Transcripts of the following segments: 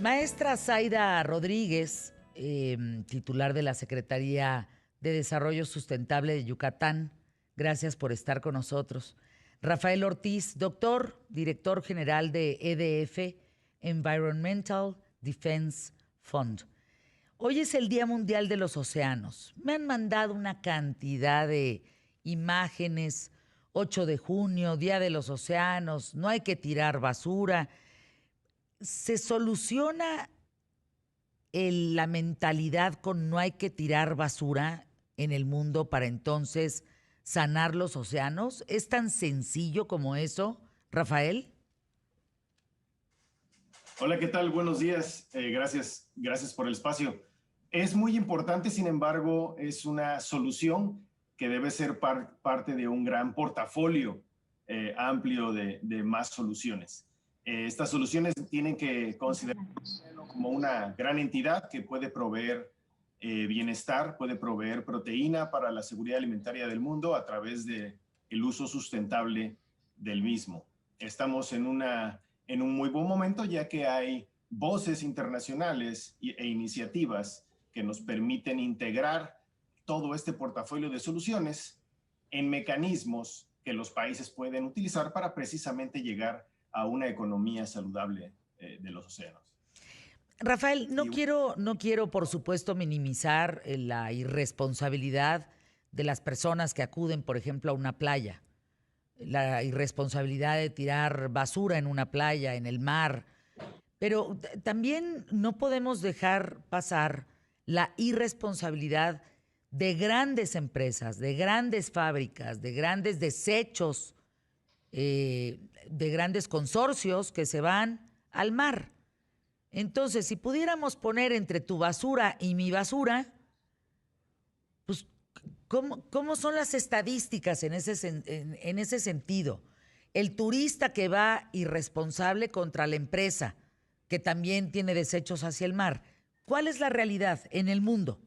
Maestra Zaida Rodríguez, titular de la Secretaría de Desarrollo Sustentable de Yucatán, gracias por estar con nosotros. Rafael Ortiz, doctor, director general de EDF, Environmental Defense Fund. Hoy es el Día Mundial de los Océanos. Me han mandado una cantidad de imágenes. 8 de junio, Día de los Océanos, no hay que tirar basura. ¿Se soluciona la mentalidad con no hay que tirar basura en el mundo para entonces sanar los océanos? ¿Es tan sencillo como eso, Rafael? Hola, ¿qué tal? Buenos días. Gracias por el espacio. Es muy importante, sin embargo, es una solución que debe ser parte de un gran portafolio amplio de más soluciones. Estas soluciones tienen que considerarse como una gran entidad que puede proveer bienestar, puede proveer proteína para la seguridad alimentaria del mundo a través del uso sustentable del mismo. Estamos en un muy buen momento, ya que hay voces internacionales e iniciativas que nos permiten integrar todo este portafolio de soluciones en mecanismos que los países pueden utilizar para precisamente llegar a una economía saludable de los océanos. Rafael, no quiero, por supuesto, minimizar la irresponsabilidad de las personas que acuden, por ejemplo, a una playa, la irresponsabilidad de tirar basura en una playa, en el mar. Pero también no podemos dejar pasar la irresponsabilidad de grandes empresas, de grandes fábricas, de grandes desechos, de grandes consorcios que se van al mar. Entonces, si pudiéramos poner entre tu basura y mi basura, pues, ¿cómo son las estadísticas en ese sentido? El turista que va irresponsable contra la empresa, que también tiene desechos hacia el mar. ¿Cuál es la realidad en el mundo?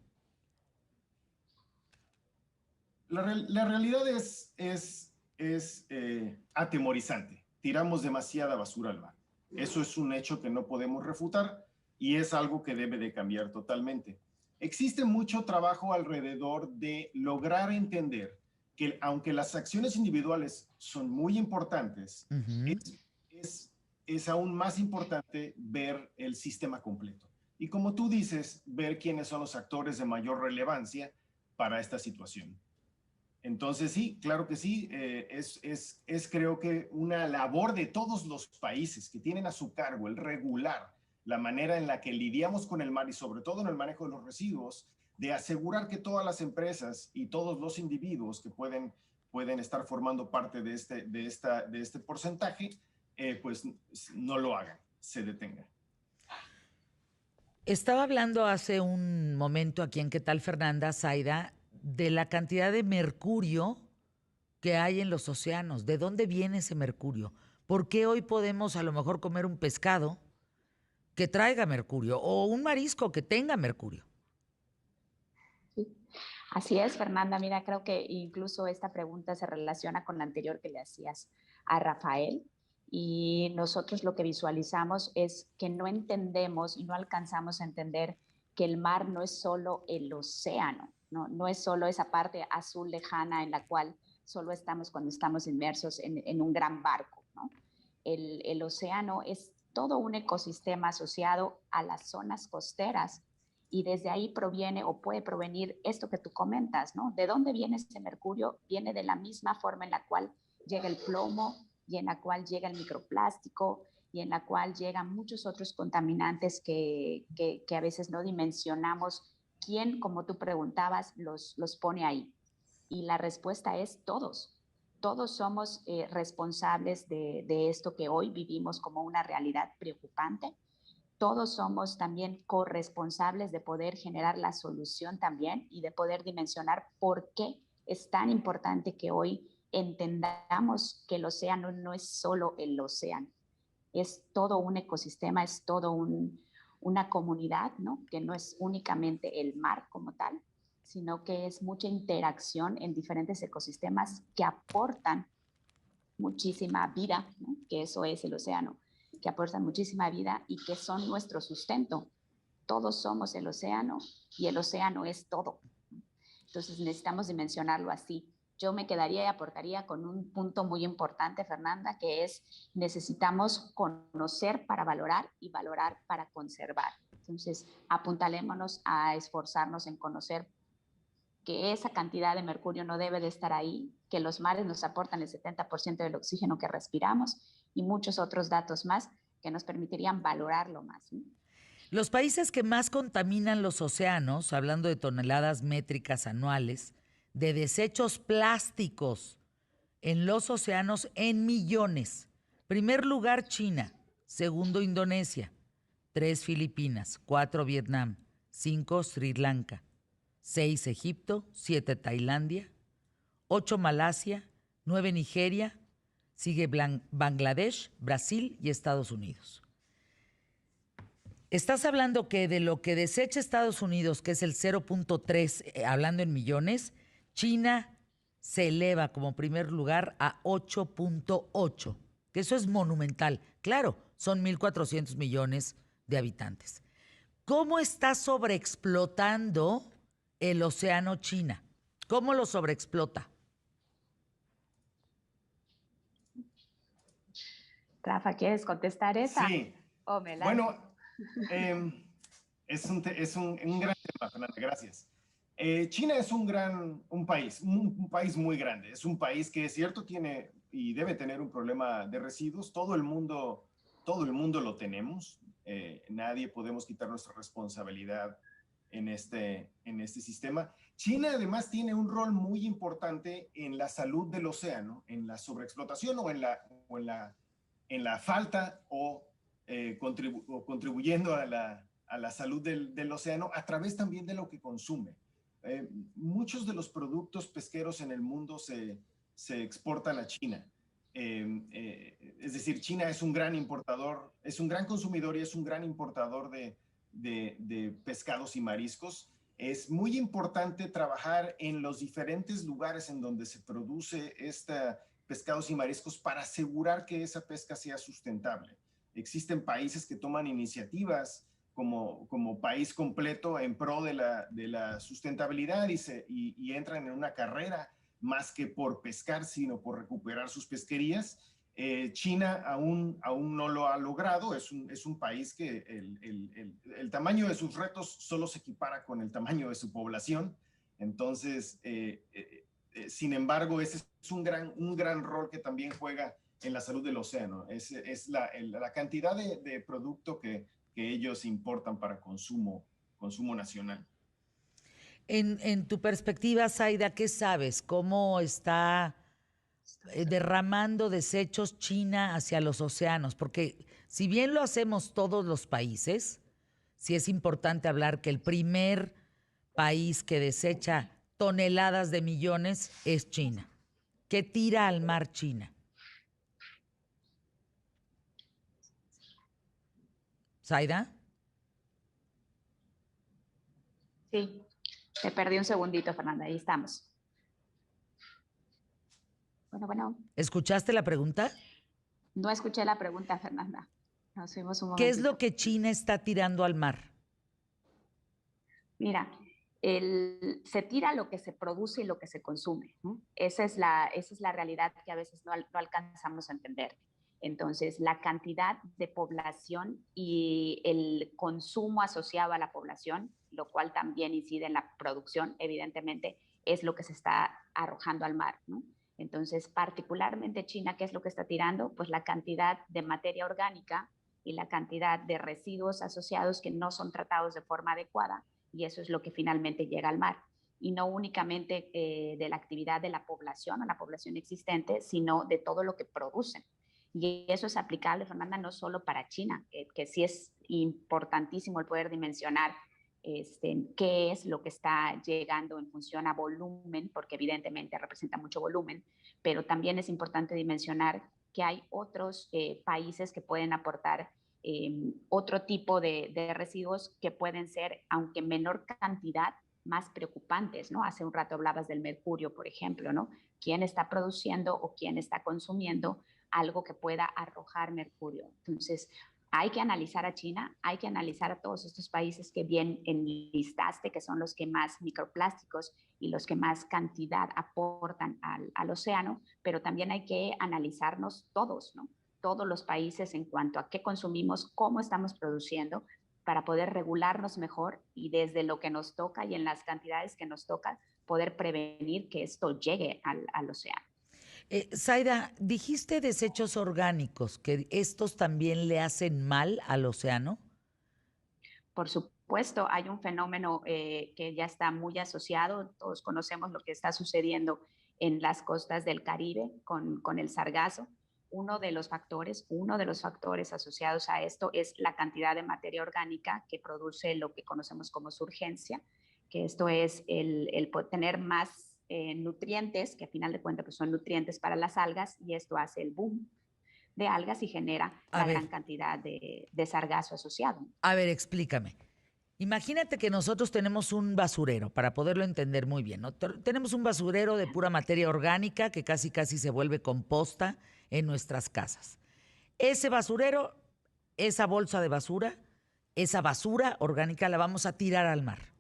La realidad es atemorizante. Tiramos demasiada basura al mar. Eso es un hecho que no podemos refutar y es algo que debe de cambiar totalmente. Existe mucho trabajo alrededor de lograr entender que aunque las acciones individuales son muy importantes, Ujú. es, es aún más importante ver el sistema completo. Y como tú dices, ver quiénes son los actores de mayor relevancia para esta situación. Entonces, sí, claro que sí, es creo que una labor de todos los países que tienen a su cargo el regular la manera en la que lidiamos con el mar y sobre todo en el manejo de los residuos, de asegurar que todas las empresas y todos los individuos que pueden estar formando parte de este porcentaje, pues no lo hagan, se detengan. Estaba hablando hace un momento aquí en ¿Qué tal, Fernanda, Zaida, de la cantidad de mercurio que hay en los océanos? ¿De dónde viene ese mercurio? ¿Por qué hoy podemos a lo mejor comer un pescado que traiga mercurio o un marisco que tenga mercurio? Sí. Así es, Fernanda. Mira, creo que incluso esta pregunta se relaciona con la anterior que le hacías a Rafael. Y nosotros lo que visualizamos es que no entendemos y no alcanzamos a entender que el mar no es solo el océano, no es solo esa parte azul lejana en la cual solo estamos cuando estamos inmersos en un gran barco, ¿no? El océano es todo un ecosistema asociado a las zonas costeras y desde ahí proviene o puede provenir esto que tú comentas, ¿no? ¿De dónde viene ese mercurio? Viene de la misma forma en la cual llega el plomo y en la cual llega el microplástico y en la cual llegan muchos otros contaminantes que a veces no dimensionamos quién, como tú preguntabas, los pone ahí. Y la respuesta es todos. Todos somos responsables de esto que hoy vivimos como una realidad preocupante. Todos somos también corresponsables de poder generar la solución también y de poder dimensionar por qué es tan importante que hoy entendamos que el océano no es solo el océano, es todo un ecosistema, es todo una comunidad, ¿no? Que no es únicamente el mar como tal, sino que es mucha interacción en diferentes ecosistemas que aportan muchísima vida, ¿no? Que eso es el océano. que aportan muchísima vida y que son nuestro sustento. Todos somos el océano y el océano es todo. Entonces necesitamos dimensionarlo así. Yo me quedaría y aportaría con un punto muy importante, Fernanda, que es necesitamos conocer para valorar y valorar para conservar. Entonces, apuntalémonos a esforzarnos en conocer que esa cantidad de mercurio no debe de estar ahí, que los mares nos aportan el 70% del oxígeno que respiramos y muchos otros datos más que nos permitirían valorarlo más, ¿no? Los países que más contaminan los océanos, hablando de toneladas métricas anuales, de desechos plásticos en los océanos en millones. Primer lugar, China. Segundo, Indonesia. 3, Filipinas. 4, Vietnam. 5, Sri Lanka. 6, Egipto. 7, Tailandia. 8, Malasia. 9, Nigeria. Sigue Bangladesh, Brasil y Estados Unidos. Estás hablando que de lo que desecha Estados Unidos, que es el 0.3, hablando en millones, China se eleva como primer lugar a 8.8, que eso es monumental. Claro, son 1.400 millones de habitantes. ¿Cómo está sobreexplotando el océano China? ¿Cómo lo sobreexplota? Rafa, ¿quieres contestar esa? Sí. ¿O me la... Bueno, es un gran tema, Fernanda, gracias. China es un país muy grande. Es un país que es cierto tiene y debe tener un problema de residuos. Todo el mundo lo tenemos. Nadie podemos quitar nuestra responsabilidad en este sistema. China además tiene un rol muy importante en la salud del océano, en la sobreexplotación o en la falta o contribuyendo a la salud del océano a través también de lo que consume. Muchos de los productos pesqueros en el mundo se exportan a China. Es decir, China es un gran importador, es un gran consumidor y es un gran importador de pescados y mariscos. Es muy importante trabajar en los diferentes lugares en donde se produce pescados y mariscos para asegurar que esa pesca sea sustentable. Existen países que toman iniciativas como país completo en pro de la sustentabilidad y entran en una carrera más que por pescar, sino por recuperar sus pesquerías. China aún no lo ha logrado. Es un país que el tamaño de sus retos solo se equipara con el tamaño de su población. Entonces, sin embargo, ese es un gran rol que también juega en la salud del océano. Es la cantidad de producto que ellos importan para consumo nacional. En tu perspectiva, Zaida, ¿qué sabes? ¿Cómo está derramando desechos China hacia los océanos? Porque si bien lo hacemos todos los países, sí es importante hablar que el primer país que desecha toneladas de millones es China. ¿Qué tira al mar China? ¿Zaida? Sí, te perdí un segundito, Fernanda, ahí estamos. Bueno. ¿Escuchaste la pregunta? No escuché la pregunta, Fernanda. Nos fuimos un ¿Qué momentito. es lo que China está tirando al mar? Mira, se tira lo que se produce y lo que se consume, ¿no? Esa es la realidad que a veces no alcanzamos a entender. Entonces, la cantidad de población y el consumo asociado a la población, lo cual también incide en la producción, evidentemente, es lo que se está arrojando al mar, ¿no? Entonces, particularmente China, ¿qué es lo que está tirando? Pues la cantidad de materia orgánica y la cantidad de residuos asociados que no son tratados de forma adecuada, y eso es lo que finalmente llega al mar. Y no únicamente de la actividad de la población o la población existente, sino de todo lo que producen. Y eso es aplicable, Fernanda, no solo para China, que sí es importantísimo el poder dimensionar qué es lo que está llegando en función a volumen, porque evidentemente representa mucho volumen, pero también es importante dimensionar que hay otros países que pueden aportar otro tipo de residuos que pueden ser, aunque en menor cantidad, más preocupantes, ¿no? Hace un rato hablabas del mercurio, por ejemplo, ¿no? ¿Quién está produciendo o quién está consumiendo algo que pueda arrojar mercurio. Entonces, hay que analizar a China, hay que analizar a todos estos países que bien enlistaste, que son los que más microplásticos y los que más cantidad aportan al océano, pero también hay que analizarnos todos, ¿no? Todos los países en cuanto a qué consumimos, cómo estamos produciendo, para poder regularnos mejor y desde lo que nos toca y en las cantidades que nos toca, poder prevenir que esto llegue al océano. Zaida, dijiste desechos orgánicos, que estos también le hacen mal al océano. Por supuesto, hay un fenómeno que ya está muy asociado, todos conocemos lo que está sucediendo en las costas del Caribe con el sargazo. Uno de los factores asociados a esto es la cantidad de materia orgánica que produce lo que conocemos como surgencia, que esto es el tener más nutrientes, que a final de cuentas pues son nutrientes para las algas, y esto hace el boom de algas y genera la gran cantidad de sargazo asociado. A ver, explícame. Imagínate que nosotros tenemos un basurero, para poderlo entender muy bien, ¿no? Tenemos un basurero de pura materia orgánica que casi se vuelve composta en nuestras casas. Ese basurero, esa bolsa de basura, esa basura orgánica la vamos a tirar al mar.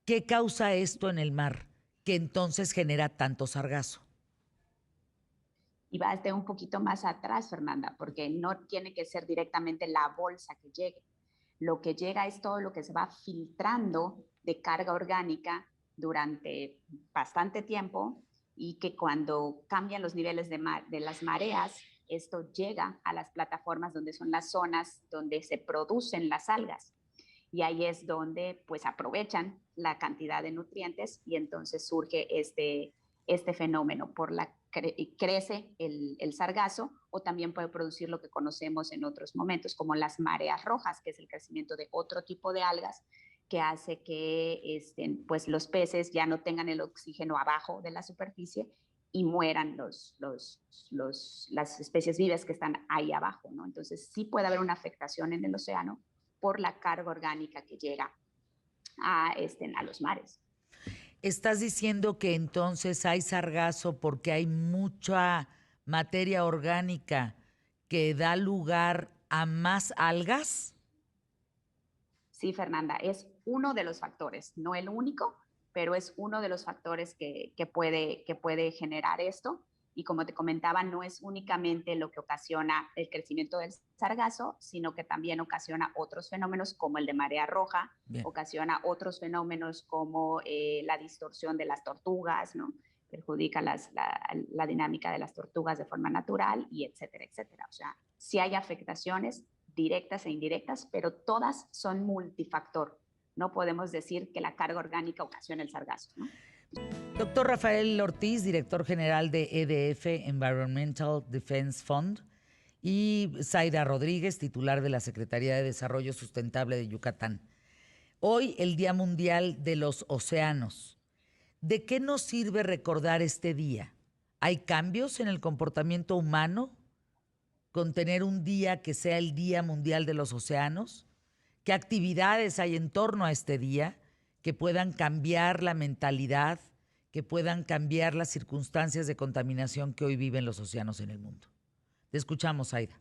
¿Qué causa esto en el mar que entonces genera tanto sargazo? Y va a un poquito más atrás, Fernanda, porque no tiene que ser directamente la bolsa que llegue. Lo que llega es todo lo que se va filtrando de carga orgánica durante bastante tiempo, y que cuando cambian los niveles de las mareas, esto llega a las plataformas donde son las zonas donde se producen las algas. Y ahí es donde pues aprovechan la cantidad de nutrientes, y entonces surge este fenómeno por la crece el sargazo, o también puede producir lo que conocemos en otros momentos como las mareas rojas, que es el crecimiento de otro tipo de algas que hace que pues los peces ya no tengan el oxígeno abajo de la superficie y mueran las especies vivas que están ahí abajo, ¿no? Entonces sí puede haber una afectación en el océano por la carga orgánica que llega a los mares. ¿Estás diciendo que entonces hay sargazo porque hay mucha materia orgánica que da lugar a más algas? Sí, Fernanda, es uno de los factores, no el único, pero es uno de los factores que puede generar esto. Y como te comentaba, no es únicamente lo que ocasiona el crecimiento del sargazo, sino que también ocasiona otros fenómenos como el de marea roja. Bien. Ocasiona otros fenómenos como la distorsión de las tortugas, ¿no? Perjudica la dinámica de las tortugas de forma natural, y etcétera, etcétera. O sea, sí hay afectaciones directas e indirectas, pero todas son multifactor. No podemos decir que la carga orgánica ocasiona el sargazo, ¿no? Doctor Rafael Ortiz, director general de EDF, Environmental Defense Fund, y Zaida Rodríguez, titular de la Secretaría de Desarrollo Sustentable de Yucatán. Hoy, el Día Mundial de los Océanos. ¿De qué nos sirve recordar este día? ¿Hay cambios en el comportamiento humano con tener un día que sea el Día Mundial de los Océanos? ¿Qué actividades hay en torno a este día que puedan cambiar la mentalidad, que puedan cambiar las circunstancias de contaminación que hoy viven los océanos en el mundo? Te escuchamos, Aida.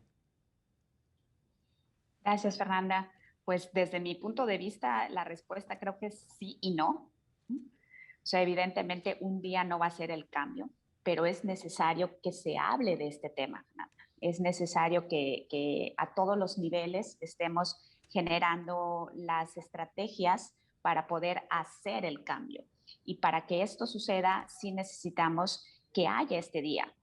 Gracias, Fernanda. Pues desde mi punto de vista, la respuesta creo que es sí y no. O sea, evidentemente un día no va a ser el cambio, pero es necesario que se hable de este tema, Fernanda. Es necesario que a todos los niveles estemos generando las estrategias para poder hacer el cambio. Y para que esto suceda, sí necesitamos que haya este día,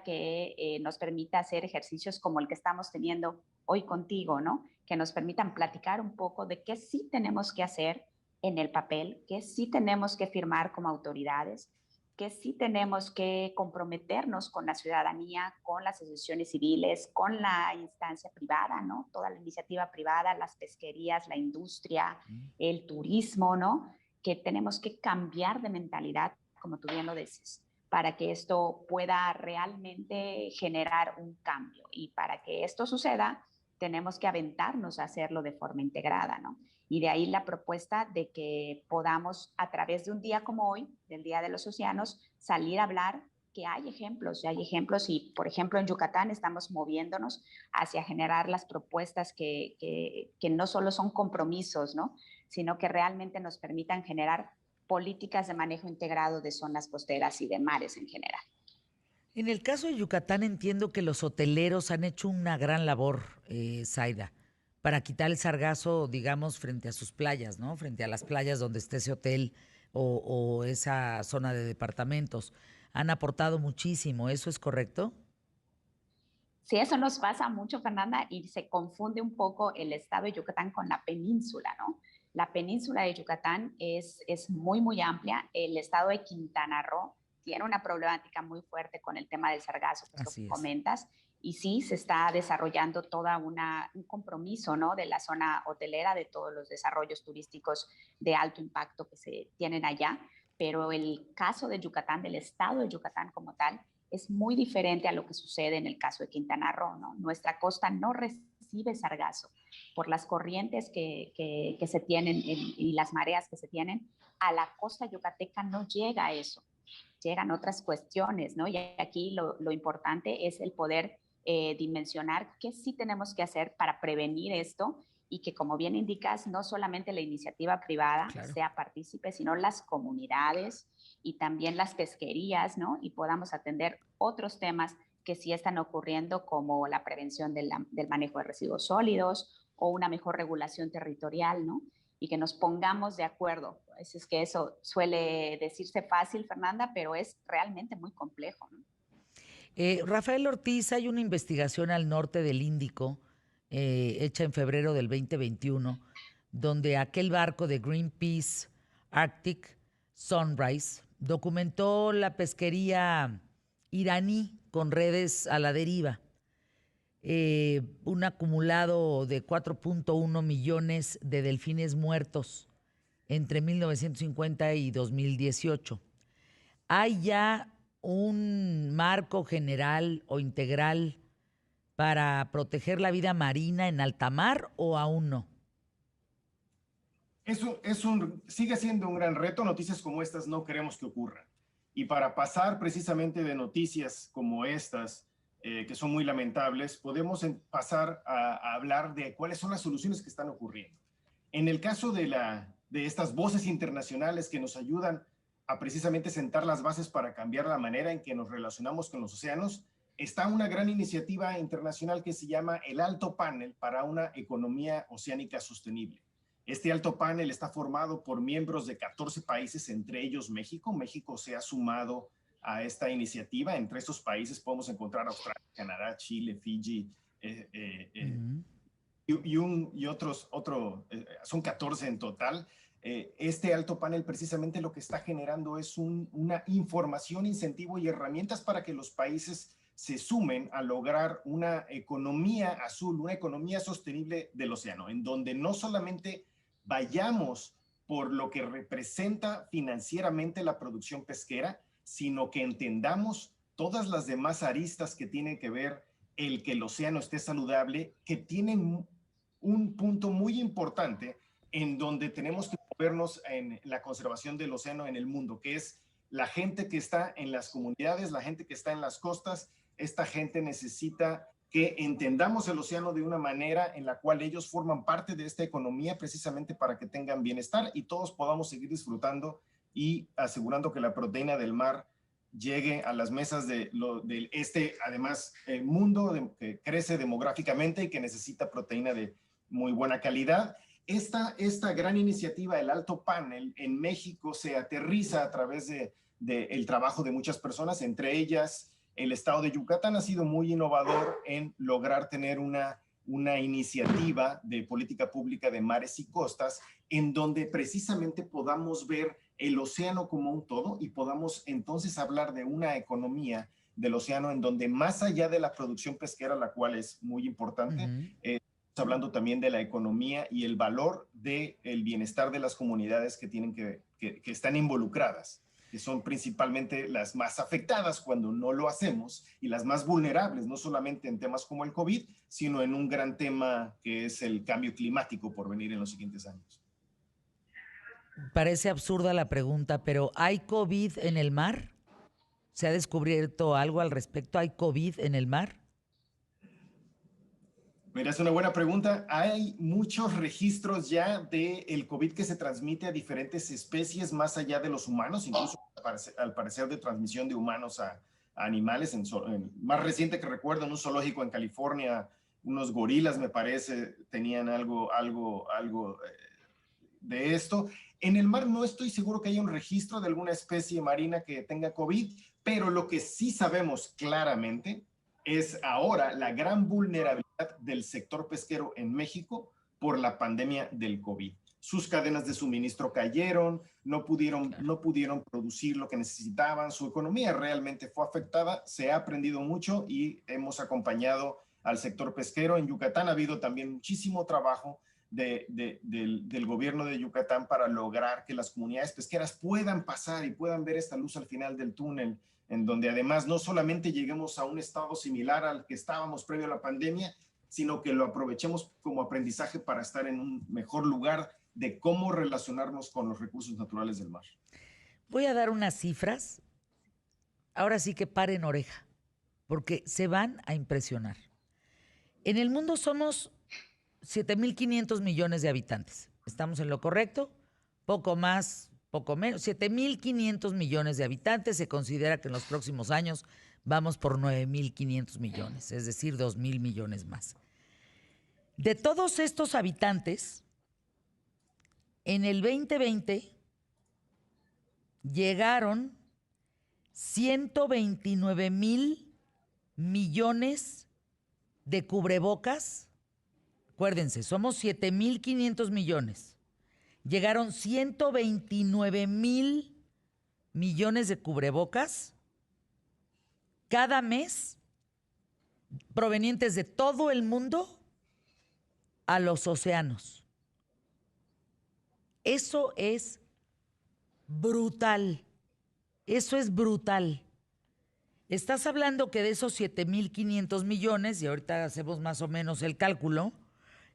que nos permita hacer ejercicios como el que estamos teniendo hoy contigo, ¿no? Que nos permitan platicar un poco de qué sí tenemos que hacer en el papel, qué sí tenemos que firmar como autoridades, que sí tenemos que comprometernos con la ciudadanía, con las asociaciones civiles, con la instancia privada, ¿no? Toda la iniciativa privada, las pesquerías, la industria, el turismo, ¿no? Que tenemos que cambiar de mentalidad, como tú bien lo dices, para que esto pueda realmente generar un cambio. Y para que esto suceda, tenemos que aventarnos a hacerlo de forma integrada, ¿no? Y de ahí la propuesta de que podamos, a través de un día como hoy, del Día de los Océanos, salir a hablar que hay ejemplos y, por ejemplo, en Yucatán estamos moviéndonos hacia generar las propuestas que no solo son compromisos, ¿no? Sino que realmente nos permitan generar políticas de manejo integrado de zonas costeras y de mares en general. En el caso de Yucatán entiendo que los hoteleros han hecho una gran labor, Zaida, para quitar el sargazo, digamos, frente a sus playas, ¿no? Frente a las playas donde esté ese hotel o esa zona de departamentos. Han aportado muchísimo, ¿eso es correcto? Sí, eso nos pasa mucho, Fernanda, y se confunde un poco el estado de Yucatán con la península, ¿no? La península de Yucatán es muy, muy amplia. El estado de Quintana Roo tiene una problemática muy fuerte con el tema del sargazo, que es lo que Así es. comentas, y sí se está desarrollando toda un compromiso, ¿no? De la zona hotelera, de todos los desarrollos turísticos de alto impacto que se tienen allá, pero el caso de Yucatán, del estado de Yucatán como tal, es muy diferente a lo que sucede en el caso de Quintana Roo, ¿no? Nuestra costa no recibe sargazo por las corrientes que se tienen y las mareas que se tienen. A la costa yucateca no llega eso, llegan otras cuestiones, ¿no? Y aquí lo importante es el poder dimensionar qué sí tenemos que hacer para prevenir esto y que, como bien indicas, no solamente la iniciativa privada Claro. sea partícipe, sino las comunidades y también las pesquerías, ¿no? Y podamos atender otros temas que sí están ocurriendo, como la prevención del manejo de residuos sólidos o una mejor regulación territorial, ¿no? Y que nos pongamos de acuerdo. Es que eso suele decirse fácil, Fernanda, pero es realmente muy complejo, ¿no? Rafael Ortiz, hay una investigación al norte del Índico, hecha en febrero del 2021, donde aquel barco de Greenpeace Arctic Sunrise documentó la pesquería iraní con redes a la deriva. Un acumulado de 4.1 millones de delfines muertos entre 1950 y 2018. ¿Hay ya un marco general o integral para proteger la vida marina en alta mar o aún no? Sigue siendo un gran reto. Noticias como estas no queremos que ocurran. Y para pasar precisamente de noticias como estas, que son muy lamentables, podemos pasar a hablar de cuáles son las soluciones que están ocurriendo. En el caso de estas voces internacionales que nos ayudan a precisamente sentar las bases para cambiar la manera en que nos relacionamos con los océanos, está una gran iniciativa internacional que se llama el Alto Panel para una economía oceánica sostenible. Este alto panel está formado por miembros de 14 países, entre ellos México. México se ha sumado a esta iniciativa. Entre estos países podemos encontrar Australia, Canadá, Chile, Fiji, son 14 en total. Este alto panel precisamente lo que está generando es una información, incentivo y herramientas para que los países se sumen a lograr una economía azul, una economía sostenible del océano, en donde no solamente vayamos por lo que representa financieramente la producción pesquera, sino que entendamos todas las demás aristas que tienen que ver el que el océano esté saludable, que tienen un punto muy importante en donde tenemos que movernos en la conservación del océano en el mundo, que es la gente que está en las comunidades, la gente que está en las costas. Esta gente necesita que entendamos el océano de una manera en la cual ellos forman parte de esta economía precisamente para que tengan bienestar y todos podamos seguir disfrutando y asegurando que la proteína del mar llegue a las mesas de este, además, mundo que crece demográficamente y que necesita proteína de muy buena calidad. Esta gran iniciativa, el Alto Panel, en México se aterriza a través del trabajo de muchas personas, entre ellas el estado de Yucatán ha sido muy innovador en lograr tener una iniciativa de política pública de mares y costas en donde precisamente podamos ver el océano como un todo y podamos entonces hablar de una economía del océano en donde más allá de la producción pesquera, la cual es muy importante, estamos hablando también de la economía y el valor del bienestar de las comunidades que están involucradas, que son principalmente las más afectadas cuando no lo hacemos y las más vulnerables, no solamente en temas como el COVID, sino en un gran tema que es el cambio climático por venir en los siguientes años. Parece absurda la pregunta, pero ¿hay COVID en el mar? ¿Se ha descubierto algo al respecto? ¿Hay COVID en el mar? Mira, es una buena pregunta. Hay muchos registros ya del COVID que se transmite a diferentes especies más allá de los humanos, incluso al parecer de transmisión de humanos a animales. Más reciente que recuerdo, en un zoológico en California, unos gorilas, me parece, tenían algo de esto. En el mar no estoy seguro que haya un registro de alguna especie marina que tenga COVID, pero lo que sí sabemos claramente es ahora la gran vulnerabilidad del sector pesquero en México por la pandemia del COVID. Sus cadenas de suministro cayeron, no pudieron producir lo que necesitaban, su economía realmente fue afectada, se ha aprendido mucho y hemos acompañado al sector pesquero. En Yucatán ha habido también muchísimo trabajo del gobierno de Yucatán para lograr que las comunidades pesqueras puedan pasar y puedan ver esta luz al final del túnel, en donde además no solamente lleguemos a un estado similar al que estábamos previo a la pandemia, sino que lo aprovechemos como aprendizaje para estar en un mejor lugar de cómo relacionarnos con los recursos naturales del mar. Voy a dar unas cifras. Ahora sí que paren oreja, porque se van a impresionar. En el mundo somos 7.500 millones de habitantes. ¿Estamos en lo correcto? Poco más, poco menos. 7.500 millones de habitantes. Se considera que en los próximos años vamos por 9.500 millones, es decir, 2.000 millones más. De todos estos habitantes, en el 2020 llegaron 129.000 millones de cubrebocas. Acuérdense, somos 7.500 millones. Llegaron 129.000 millones de cubrebocas cada mes, provenientes de todo el mundo, a los océanos. Eso es brutal. Eso es brutal. Estás hablando que de esos 7.500 millones, y ahorita hacemos más o menos el cálculo,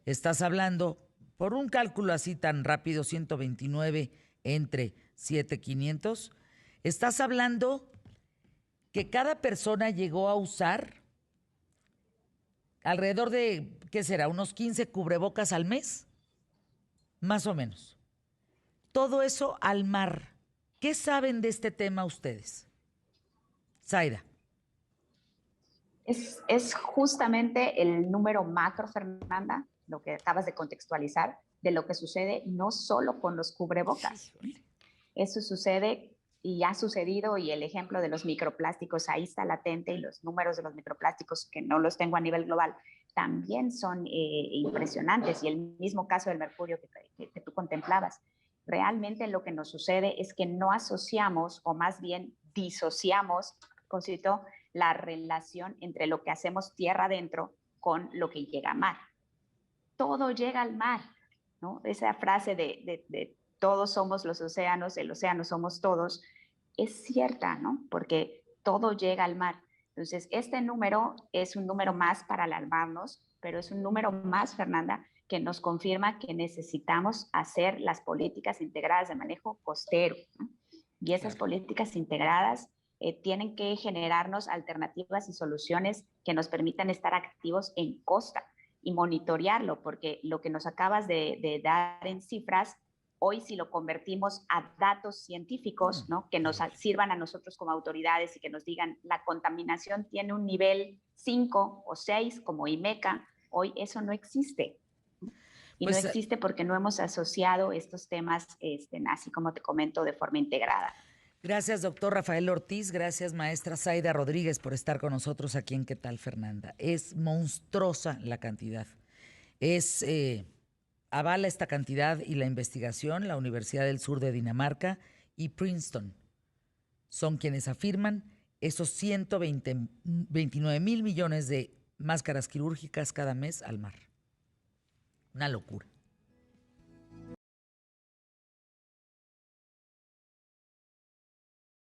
estás hablando, por un cálculo así tan rápido, 129 entre 7.500, estás hablando que cada persona llegó a usar alrededor de, ¿qué será? Unos 15 cubrebocas al mes, más o menos. Todo eso al mar. ¿Qué saben de este tema ustedes? Zaida. Es justamente el número macro, Fernanda, lo que acabas de contextualizar, de lo que sucede no solo con los cubrebocas. Eso sucede y ha sucedido, y el ejemplo de los microplásticos ahí está latente, y los números de los microplásticos, que no los tengo a nivel global, también son impresionantes, y el mismo caso del mercurio que tú contemplabas. Realmente lo que nos sucede es que no asociamos, o más bien disociamos, concito, la relación entre lo que hacemos tierra adentro con lo que llega a mar. Todo llega al mar, ¿no? Esa frase de todos somos los océanos, el océano somos todos, es cierta, ¿no? Porque todo llega al mar. Entonces, este número es un número más para alarmarnos, pero es un número más, Fernanda, que nos confirma que necesitamos hacer las políticas integradas de manejo costero, ¿no? Y esas políticas integradas tienen que generarnos alternativas y soluciones que nos permitan estar activos en costa y monitorearlo, porque lo que nos acabas de dar en cifras, hoy si lo convertimos a datos científicos, ¿no? Que nos sirvan a nosotros como autoridades y que nos digan la contaminación tiene un nivel 5 o 6 como IMECA, hoy eso no existe. Y pues, no existe porque no hemos asociado estos temas, así como te comento, de forma integrada. Gracias, doctor Rafael Ortiz. Gracias, maestra Zaida Rodríguez, por estar con nosotros aquí en ¿Qué tal, Fernanda? Es monstruosa la cantidad. Avala esta cantidad y la investigación la Universidad del Sur de Dinamarca y Princeton. Son quienes afirman esos 129.000 millones de máscaras quirúrgicas cada mes al mar. Una locura.